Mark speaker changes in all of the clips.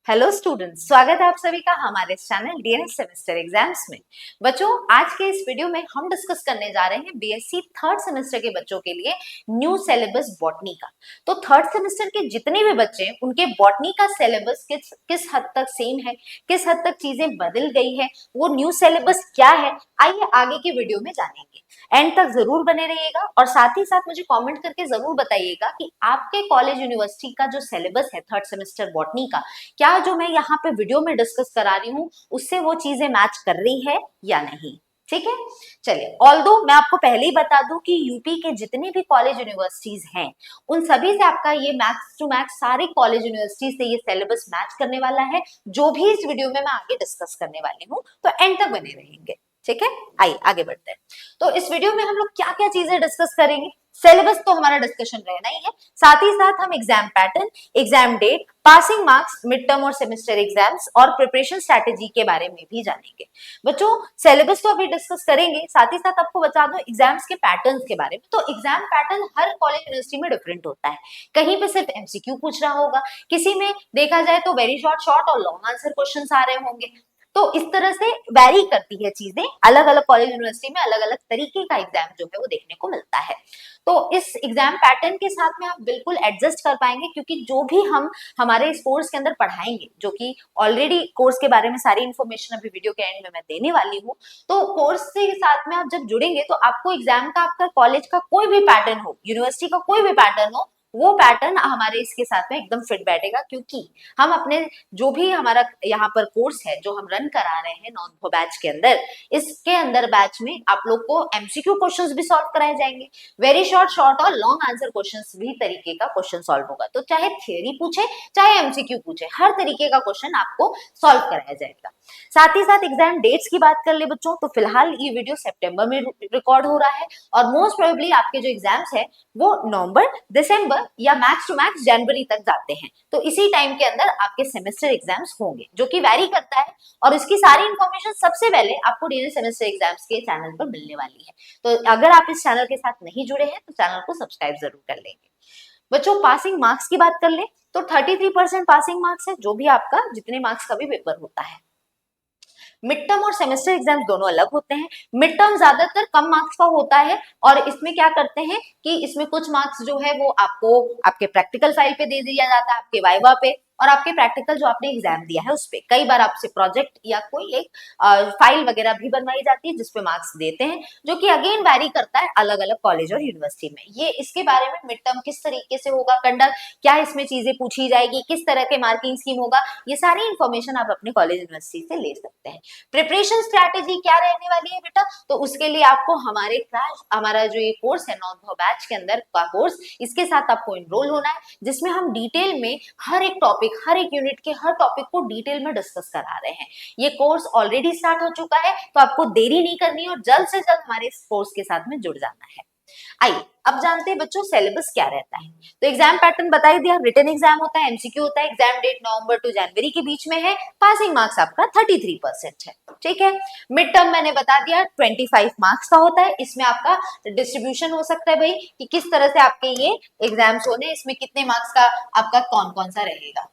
Speaker 1: Hello students, स्वागत है आप सभी का हमारे चैनल डीएनएस सेमेस्टर एग्जाम्स में। बच्चों, आज के इस वीडियो में हम डिस्कस करने जा रहे हैं बीएससी थर्ड सेमेस्टर के बच्चों के लिए न्यू सिलेबस बॉटनी का। तो थर्ड सेमेस्टर के जितने भी बच्चे हैं उनके बॉटनी का सिलेबस किस हद तक सेम है, किस हद तक चीजें बदल गई है, वो न्यू सिलेबस क्या है, आइए आगे की वीडियो में जानेंगे। एंड तक जरूर बने रहिएगा और साथ ही साथ मुझे कमेंट करके जरूर बताइएगा कि आपके कॉलेज यूनिवर्सिटी का जो सिलेबस है थर्ड सेमेस्टर बॉटनी का, क्या जो मैं यहाँ पे वीडियो में डिस्कस करा रही हूँ उससे वो चीजें मैच कर रही है या नहीं। ठीक है, चलिए। ऑल्दो मैं आपको पहले ही बता दूं कि यूपी के जितने भी कॉलेज यूनिवर्सिटीज हैं उन सभी से आपका ये मैक्स टू मैक्स सारे कॉलेज यूनिवर्सिटी से ये सिलेबस मैच करने वाला है, जो भी इस वीडियो में मैं आगे डिस्कस करने वाली हूँ। तो एंड तक बने रहेंगे, ठीक है। आइए आगे बढ़ते हैं। तो इस वीडियो में हम लोग क्या क्या चीजें डिस्कस करेंगे, सिलेबस तो हमारा डिस्कशन रहना ही है, साथ ही साथ हम exam pattern, exam date, passing marks, mid term और सेमेस्टर एग्जाम्स और प्रिपरेशन स्ट्रेटेजी के बारे में भी जानेंगे। बच्चों, सिलेबस तो अभी डिस्कस करेंगे, साथ ही साथ आपको बता दूं एग्जाम्स के पैटर्न्स के बारे में। तो एग्जाम पैटर्न हर कॉलेज यूनिवर्सिटी में डिफरेंट होता है। कहीं पे सिर्फ एमसीक्यू पूछ रहा होगा, किसी में देखा जाए तो वेरी शॉर्ट शॉर्ट और लॉन्ग आंसर क्वेश्चंस आ रहे होंगे। तो इस तरह से वैरी करती है चीजें, अलग अलग कॉलेज यूनिवर्सिटी में अलग अलग तरीके का एग्जाम जो है वो देखने को मिलता है। तो इस एग्जाम पैटर्न के साथ में आप बिल्कुल एडजस्ट कर पाएंगे, क्योंकि जो भी हम हमारे इस कोर्स के अंदर पढ़ाएंगे, जो कि ऑलरेडी कोर्स के बारे में सारी इन्फॉर्मेशन अभी वीडियो के एंड में मैं देने वाली हूँ। तो कोर्स के साथ में आप जब जुड़ेंगे तो आपको एग्जाम का, आपका कॉलेज का कोई भी पैटर्न हो, यूनिवर्सिटी का कोई भी पैटर्न हो, वो पैटर्न हमारे इसके साथ में एकदम फिट बैठेगा। क्योंकि हम अपने जो भी हमारा यहाँ पर कोर्स है जो हम रन करा रहे हैं नॉन बैच के अंदर, इसके अंदर बैच में आप लोग को एमसीक्यू क्वेश्चंस भी सॉल्व कराए जाएंगे, वेरी शॉर्ट शॉर्ट और लॉन्ग आंसर क्वेश्चंस भी तरीके का क्वेश्चन सॉल्व होगा। तो चाहे थियरी पूछे चाहे एमसीक्यू पूछे, हर तरीके का क्वेश्चन आपको सॉल्व कराया जाएगा। साथ ही साथ एग्जाम डेट्स की बात कर ले बच्चों, तो फिलहाल ये वीडियो सितंबर में रिकॉर्ड हो रहा है और मोस्ट प्रोबेबली आपके जो एग्जाम्स है वो नवंबर, दिसंबर या मैक्स टू मैक्स जनवरी तक जाते हैं। तो इसी टाइम के अंदर आपके सेमेस्टर एग्जाम्स होंगे, जो कि वैरी करता है। और इसकी सारी इंफॉर्मेशन सबसे पहले आपको डीएनएस सेमेस्टर एग्जाम्स के चैनल पर मिलने वाली है। तो अगर आप इस चैनल के साथ नहीं जुड़े हैं तो चैनल को सब्सक्राइब जरूर कर लेंगे। बच्चों, पासिंग मार्क्स की बात कर ले तो 33% पासिंग मार्क्स है, जो भी आपका जितने मार्क्स का भी पेपर होता है। मिड टर्म और सेमेस्टर एग्जाम दोनों अलग होते हैं। मिड टर्म ज्यादातर कम मार्क्स का होता है और इसमें क्या करते हैं कि इसमें कुछ मार्क्स जो है वो आपको आपके प्रैक्टिकल फाइल पे दे दिया जाता है, आपके वाइवा पे, और आपके प्रैक्टिकल जो आपने एग्जाम दिया है उस पे कई बार आपसे प्रोजेक्ट या कोई एक फाइल वगैरह भी बनवाई जाती है जिसपे मार्क्स देते हैं, जो कि अगेन वैरी करता है अलग अलग कॉलेज और यूनिवर्सिटी में। ये इसके बारे में मिड टर्म किस तरीके से होगा कंडक्ट, क्या इसमें चीजें पूछी जाएगी, किस तरह के मार्किंग स्कीम होगा, ये सारी इंफॉर्मेशन आप अपने कॉलेज यूनिवर्सिटी से ले सकते हैं। प्रिपरेशन स्ट्रैटेजी क्या रहने वाली है बेटा, तो उसके लिए आपको हमारा जो ये कोर्स है नॉन बैच के अंदर का कोर्स, इसके साथ आपको एनरोल होना है, जिसमें हम डिटेल में हर एक टॉपिक, हर एक यूनिट के हर टॉपिक को डिटेल में डिस्कस करा रहे हैं। ये कोर्स ऑलरेडी स्टार्ट हो चुका है, तो आपको देरी नहीं करनी है और जल्द से जल्द हमारे इस कोर्स के साथ में जुड़ जाना है। आइए अब जानते हैं बच्चों सिलेबस क्या रहता है। तो एग्जाम पैटर्न बता ही दिया, रिटन एग्जाम होता है, एमसीक्यू होता है, एग्जाम डेट नवंबर टू जनवरी के बीच में है, पासिंग मार्क्स आपका 33% है, ठीक है। मिड टर्म मैंने बता दिया 25 मार्क्स का होता है। इसमें आपका डिस्ट्रीब्यूशन हो सकता है भाई कि किस तरह से आपके ये एग्जाम्स होने, इसमें कितने मार्क्स का आपका कौन कौन सा रहेगा,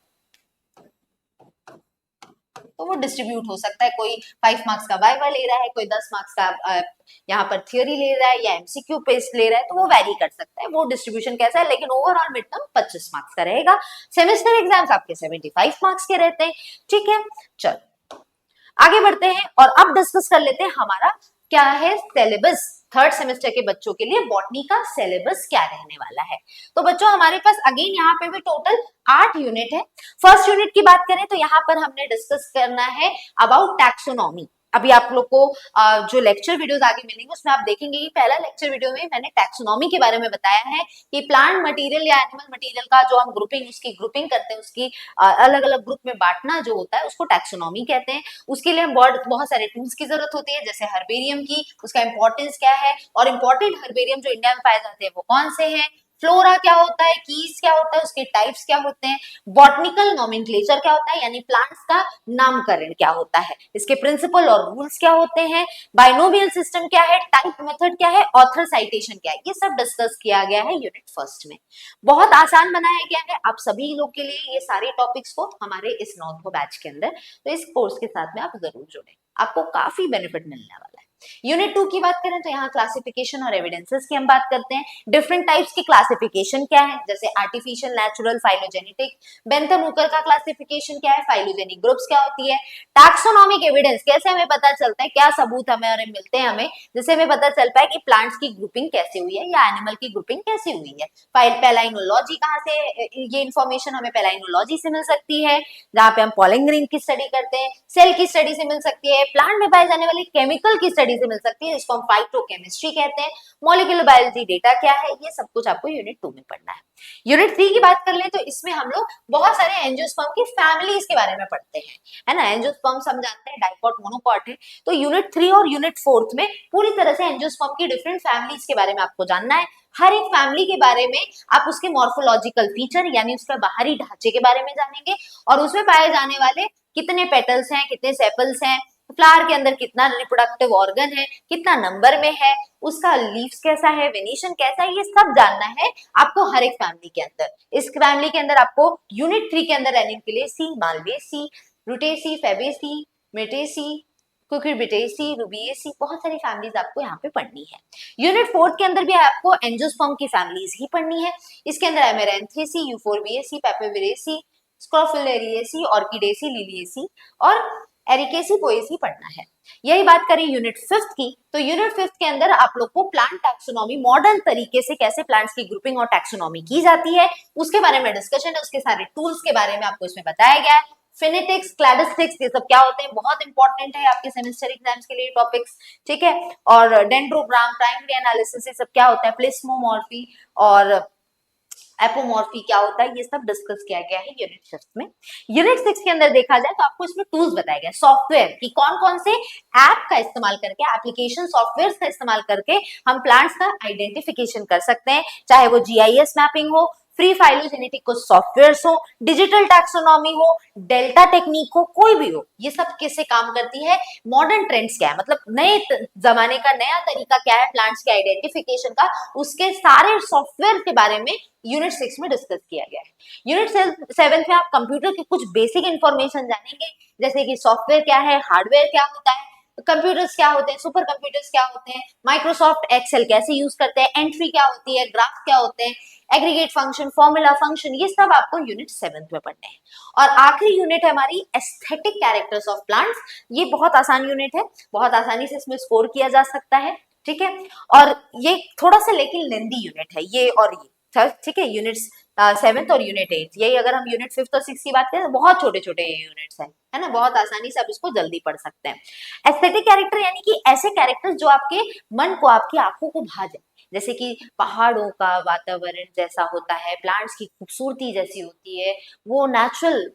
Speaker 1: तो वो डिस्ट्रीब्यूट हो सकता है। कोई 5 मार्क्स का वाइवा ले रहा है, कोई 10 मार्क्स का यहाँ पर थियोरी ले रहा है या एमसीक्यू पेस्ट ले रहा है, तो वो वैरी कर सकता है वो डिस्ट्रीब्यूशन कैसा है। लेकिन ओवरऑल मिड टर्म 25 मार्क्स का रहेगा। सेमेस्टर एग्जाम्स आपके 75 मार्क्स के रहते हैं, ठीक है। चलो आगे बढ़ते हैं और अब डिस्कस कर लेते हैं हमारा क्या है सिलेबस। थर्ड सेमेस्टर के बच्चों के लिए बॉटनी का सिलेबस क्या रहने वाला है। तो बच्चों हमारे पास अगेन यहाँ पे भी टोटल 8 यूनिट है। फर्स्ट यूनिट की बात करें तो यहाँ पर हमने डिस्कस करना है अबाउट टैक्सोनॉमी। अभी आप लोग को जो लेक्चर वीडियोस आगे मिलेंगे उसमें आप देखेंगे कि पहला लेक्चर वीडियो में मैंने टैक्सोनॉमी के बारे में बताया है कि प्लांट मटेरियल या एनिमल मटेरियल का जो हम उसकी ग्रुपिंग करते हैं, उसकी अलग अलग ग्रुप में बांटना जो होता है उसको टैक्सोनॉमी कहते हैं। उसके लिए हम बहुत सारे टूल्स की जरूरत होती है, जैसे हर्बेरियम की, उसका इंपॉर्टेंस क्या है और इंपॉर्टेंट हर्बेरियम जो इंडिया में पाए जाते हैं वो कौन से हैं, फ्लोरा क्या होता है, कीज क्या होता है, उसके टाइप्स क्या होते हैं, बॉटनिकल नोमेनक्लेचर क्या होता है यानी प्लांट्स का नामकरण क्या होता है, इसके प्रिंसिपल और रूल्स क्या होते हैं, बाइनोमियल सिस्टम क्या है, टाइप मेथड क्या है, ऑथर साइटेशन क्या है, ये सब डिस्कस किया गया है यूनिट फर्स्ट में। बहुत आसान बनाया गया है आप सभी लोग के लिए ये सारे टॉपिक्स को हमारे इस नॉर्थो बैच के अंदर, तो इस कोर्स के साथ में आप जरूर जुड़े, आपको काफी बेनिफिट मिलने वाला है। यूनिट 2 की बात करें तो यहाँ क्लासिफिकेशन और एविडेंसेस की हम बात करते हैं। डिफरेंट टाइप्स की क्लासिफिकेशन क्या है, जैसे artificial, natural, phylogenetic. Bentham Hooker का क्लासिफिकेशन क्या है, फाइलोजेनिक ग्रुप्स क्या होती है, टैक्सोनॉमिक एविडेंस, कैसे हमें पता चलता है, क्या सबूत हमें और मिलते हैं हमें, जिससे हमें पता चलता है कि प्लांट्स की ग्रुपिंग कैसे हुई है या एनिमल की ग्रुपिंग कैसे हुई है। पैलाइनोलॉजी, कहाँ से ये इन्फॉर्मेशन हमें पैलाइनोलॉजी से मिल सकती है, जहाँ पे हम पॉलन ग्रेन की स्टडी करते हैं, सेल की स्टडी से मिल सकती है, प्लांट में पाए जाने वाले केमिकल की स्टडी से मिल सकती है, जिसको हम फाइटोकेमिस्ट्री कहते हैं, मॉलिक्यूलर बायोलॉजी डेटा क्या है, ये सब कुछ आपको यूनिट 2 में पढ़ना है। यूनिट 3 की बात कर ले तो इसमें हम लोग बहुत सारे एंजियोस्पर्म की फैमिलीज के बारे में पढ़ते हैं, है ना। एंजियोस्पर्म हम जानते हैं डाइकॉट मोनोकॉट है, तो यूनिट 3 और यूनिट 4 में पूरी तरह से एंजियोस्पर्म की डिफरेंट फैमिलीज के बारे में आपको जानना है। हर एक फैमिली के बारे में आप उसके मॉर्फोलॉजिकल फीचर यानी उसका बाहरी ढांचे के बारे में जानेंगे, और उसमें पाए जाने वाले कितने पेटल्स हैं, कितने सेपल्स हैं, फ्लावर के अंदर कितना रिप्रोडक्टिव ऑर्गन है, कितना नंबर में है, उसका लीव्स कैसा है, वेनेशन कैसा है, ये सब जानना है आपको हर एक फैमिली के अंदर। इस फैमिली के अंदर आपको यूनिट 3 के अंदर Nymphaeaceae, Malvaceae, Rutaceae, Fabaceae, Meliaceae, Cucurbitaceae, Rubiaceae, बहुत सारी फैमिलीज आपको यहाँ पे पढ़नी है। यूनिट 4 के अंदर भी आपको एंजियोस्पर्म की फैमिलीज ही पढ़नी है। इसके अंदर एमेरेंथेसी, यूफोरबिएसी, पेपेविरेसी, स्क्रोफिलेरिएसी, ऑर्किडेसी, लिलिएसी और एरिकेसी पोएसी पढ़ना है। यही बात करें यूनिट 5 की, तो यूनिट 5 के अंदर आप लोग को प्लांट टैक्सोनॉमी, मॉडर्न तरीके से कैसे प्लांट्स की ग्रुपिंग और टैक्सोनॉमी की जाती है उसके बारे में डिस्कशन है, उसके सारे टूल्स के बारे में आपको इसमें बताया गया है। फिनेटिक्स, क्लैडिस्टिक्स, ये सब क्या होते हैं, बहुत इंपॉर्टेंट है आपके सेमेस्टर एग्जाम्स के लिए टॉपिक्स, ठीक है। और डेंड्रोग्राम, प्राइमरी एनालिसिस, ये सब क्या होता है, प्लेस्मोमॉर्फी और एपोमॉर्फी क्या होता है, ये सब डिस्कस किया गया है यूनिट 6 में। यूनिट 6 के अंदर देखा जाए तो आपको इसमें टूल्स बताए गए, सॉफ्टवेयर कि कौन कौन से ऐप का इस्तेमाल करके, एप्लीकेशन सॉफ्टवेयर का इस्तेमाल करके हम प्लांट्स का आइडेंटिफिकेशन कर सकते हैं, चाहे वो जीआईएस मैपिंग हो, फ्री फाइलोजेनेटिक को सॉफ्टवेयर हो, डिजिटल टैक्सोनॉमी हो, डेल्टा टेक्निक हो, कोई भी हो, ये सब कैसे काम करती है, मॉडर्न ट्रेंड्स क्या है, मतलब नए जमाने का नया तरीका क्या है प्लांट्स के आइडेंटिफिकेशन का, उसके सारे सॉफ्टवेयर के बारे में यूनिट 6 में डिस्कस किया गया है। यूनिट 7 में आप कंप्यूटर के कुछ बेसिक इंफॉर्मेशन जानेंगे, जैसे कि सॉफ्टवेयर क्या है, हार्डवेयर क्या होता है, कंप्यूटर्स क्या होते हैं, सुपर कंप्यूटर्स क्या होते हैं, माइक्रोसॉफ्ट एक्सेल कैसे यूज करते हैं, एंट्री क्या होती है, ग्राफ क्या होते हैं, एग्रीगेट फंक्शन, फॉर्मूला फंक्शन, ये सब आपको यूनिट 7 में पढ़ने हैं। और आखिरी यूनिट है हमारी एस्थेटिक कैरेक्टर्स ऑफ प्लांट्स। ये बहुत आसान यूनिट है, बहुत आसानी से इसमें स्कोर किया जा सकता है, ठीक है। और ये थोड़ा सा लेकिन लेंदी यूनिट है ये, और ये ठीक है, यूनिट्स 7th और यूनिट 8, यही अगर हम यूनिट 5th और 6 की बात करें तो बहुत छोटे छोटे यूनिट्स हैं, है ना, बहुत आसानी से आप इसको जल्दी पढ़ सकते हैं। एस्थेटिक कैरेक्टर यानी कि ऐसे कैरेक्टर्स जो आपके मन को, आपकी आंखों को भा जाए, जैसे कि पहाड़ों का वातावरण जैसा होता है, प्लांट्स की खूबसूरती जैसी होती है, वो नेचुरल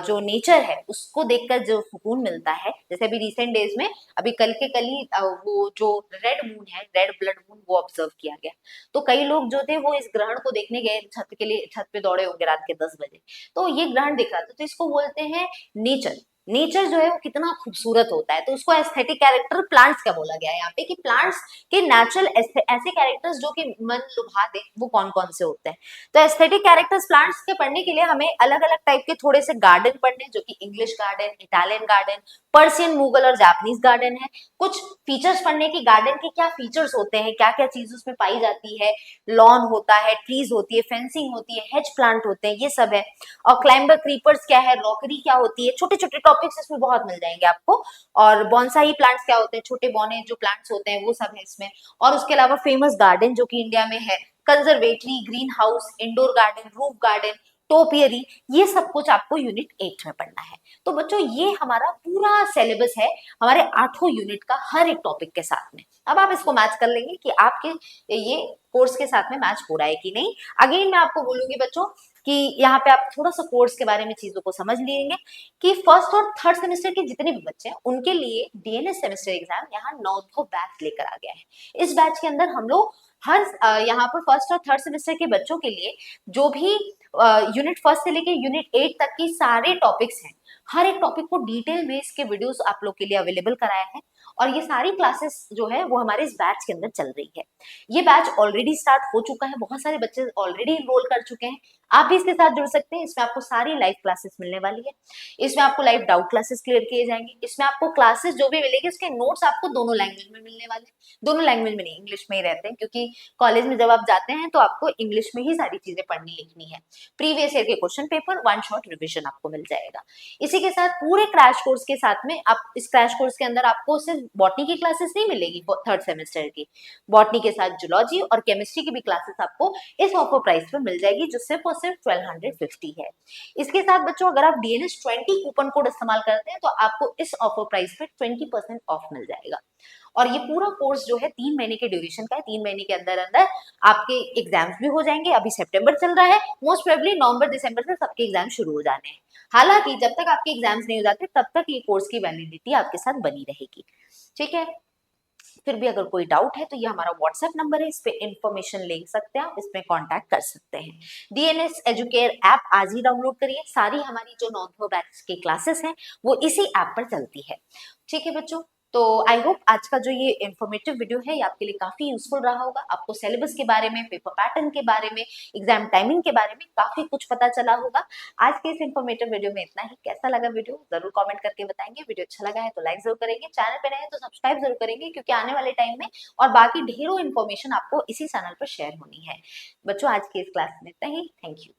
Speaker 1: जो नेचर है उसको देखकर जो सुकून मिलता है। जैसे अभी रिसेंट डेज में, अभी कल के कल ही वो जो रेड मून है, रेड ब्लड मून, वो ऑब्जर्व किया गया, तो कई लोग जो थे वो इस ग्रहण को देखने गए, छत के लिए, छत पे दौड़े होंगे रात के 10 बजे, तो ये ग्रहण दिख रहा था, तो इसको बोलते हैं नेचर। नेचर जो है वो कितना खूबसूरत होता है, तो उसको एस्थेटिक कैरेक्टर प्लांट्स का बोला गया है यहाँ पे, कि प्लांट्स के नेचुरल ऐसे कैरेक्टर्स जो कि मन लुभा दे, वो कौन कौन से होते हैं। तो एस्थेटिक कैरेक्टर्स प्लांट्स के पढ़ने के लिए हमें अलग अलग टाइप के थोड़े से गार्डन पढ़ने, जो कि English garden, Italian garden, Persian, Mughal और जापानीज गार्डन है। कुछ फीचर्स पढ़ने की, गार्डन के क्या फीचर्स होते हैं, क्या क्या चीज उसमें पाई जाती है, लॉन होता है, ट्रीज होती है, फेंसिंग होती है, हेज प्लांट होते हैं, ये सब है। और क्लाइंबर क्रीपर्स क्या है, रॉकरी क्या होती है, छोटे छोटे टॉपिक्स इसमें बहुत मिल जाएंगे आपको। और बॉन्साई प्लांट्स क्या होते हैं, छोटे बौने जो प्लांट्स होते हैं, वो सब है इसमें। और उसके अलावा फेमस गार्डन जो कि इंडिया में है, conservatory, green house, indoor garden, roof garden, topiary, ये सब कुछ आपको यूनिट 8 में पढ़ना है। तो बच्चों ये हमारा पूरा सिलेबस है हमारे 8 यूनिट का, हर एक टॉपिक के साथ में। अब आप इसको मैच कर लेंगे कि आपके ये कोर्स के साथ में मैच हो रहा है कि नहीं। अगेन मैं आपको बोलूंगी बच्चों कि यहाँ पे आप थोड़ा सा कोर्स के बारे में चीजों को समझ लेंगे कि फर्स्ट और थर्ड सेमेस्टर के जितने भी बच्चे हैं उनके लिए डीएनएस सेमेस्टर एग्जाम यहाँ नौथो बैच लेकर आ गया है। इस बैच के अंदर हम लोग हर यहाँ पर फर्स्ट और थर्ड सेमेस्टर के बच्चों के लिए जो भी यूनिट फर्स्ट से लेके यूनिट 8 तक की सारे टॉपिक्स हैं, हर एक टॉपिक को डिटेल में इसके वीडियोस आप लोग के लिए अवेलेबल कराया है और ये सारी क्लासेस जो है वो हमारे इस बैच के अंदर चल रही है। ये बैच ऑलरेडी स्टार्ट हो चुका है, बहुत सारे बच्चे ऑलरेडी इनरोल कर चुके हैं। आप भी इसके साथ जुड़ सकते हैं। इसमें आपको सारी लाइव क्लासेस मिलने वाली है, इसमें आपको लाइव डाउट क्लासेस क्लियर किए जाएंगे, इसमें आपको क्लासेस जो भी मिलेगी उसके नोट्स आपको दोनों लैंग्वेज में मिलने वाले हैं। दोनों लैंग्वेज में नहीं, इंग्लिश में ही रहते हैं, क्योंकि कॉलेज में जब आप जाते हैं तो आपको इंग्लिश में ही सारी चीजें पढ़नी लिखनी है। प्रीवियस ईयर के question paper, one shot revision आपको मिल जाएगा। इसी के साथ पूरे क्रैश कोर्स के साथ में आप इस क्रैश कोर्स के अंदर आपको सिर्फ बॉटनी की क्लासेस नहीं मिलेगी थर्ड सेमेस्टर की, बॉटनी के साथ जूलॉजी और केमिस्ट्री की भी क्लासेस आपको इस ऑफर प्राइस पे मिल जाएगी, जो सिर्फ और सिर्फ 1250 है। इसके साथ बच्चों अगर आप DNS 20 कूपन कोड इस्तेमाल करते हैं तो आपको इस ऑफर प्राइस पे 20% ऑफ मिल जाएगा। और ये पूरा कोर्स जो है 3 महीने के ड्यूरेशन का है। 3 महीने के अंदर अंदर आपके एग्जाम्स भी हो जाएंगे। अभी सितंबर चल रहा है, मोस्ट प्रोबेबली नवंबर दिसंबर से सबके एग्जाम शुरू हो जाने हैं। हालांकि जब तक आपके एग्जाम्स नहीं हो जाते तब तक ये कोर्स की वैलिडिटी आपके साथ बनी रहेगी। ठीक है, फिर भी अगर कोई डाउट है तो ये हमारा व्हाट्सएप नंबर है, इस पे इंफॉर्मेशन ले सकते हैं आप, इसमें कांटेक्ट कर सकते हैं। डीएनएस एजुकेयर ऐप आज ही डाउनलोड करिए। सारी हमारी जो नॉर्थो बैच की क्लासेस हैं वो इसी ऐप पर चलती है। ठीक है बच्चों, तो आई होप आज का जो ये इन्फॉर्मेटिव वीडियो है ये आपके लिए काफी यूजफुल रहा होगा। आपको सिलेबस के बारे में, पेपर पैटर्न के बारे में, एग्जाम टाइमिंग के बारे में काफी कुछ पता चला होगा। आज के इस इन्फॉर्मेटिव वीडियो में इतना ही। कैसा लगा वीडियो जरूर कमेंट करके बताएंगे। वीडियो अच्छा लगा है तो लाइक जरूर करेंगे, चैनल पे नए हैं तो सब्सक्राइब जरूर करेंगे, क्योंकि आने वाले टाइम में और बाकी ढेरों इन्फॉर्मेशन आपको इसी चैनल पर शेयर होनी है। बच्चों आज की इस क्लास में इतना ही। Thank you.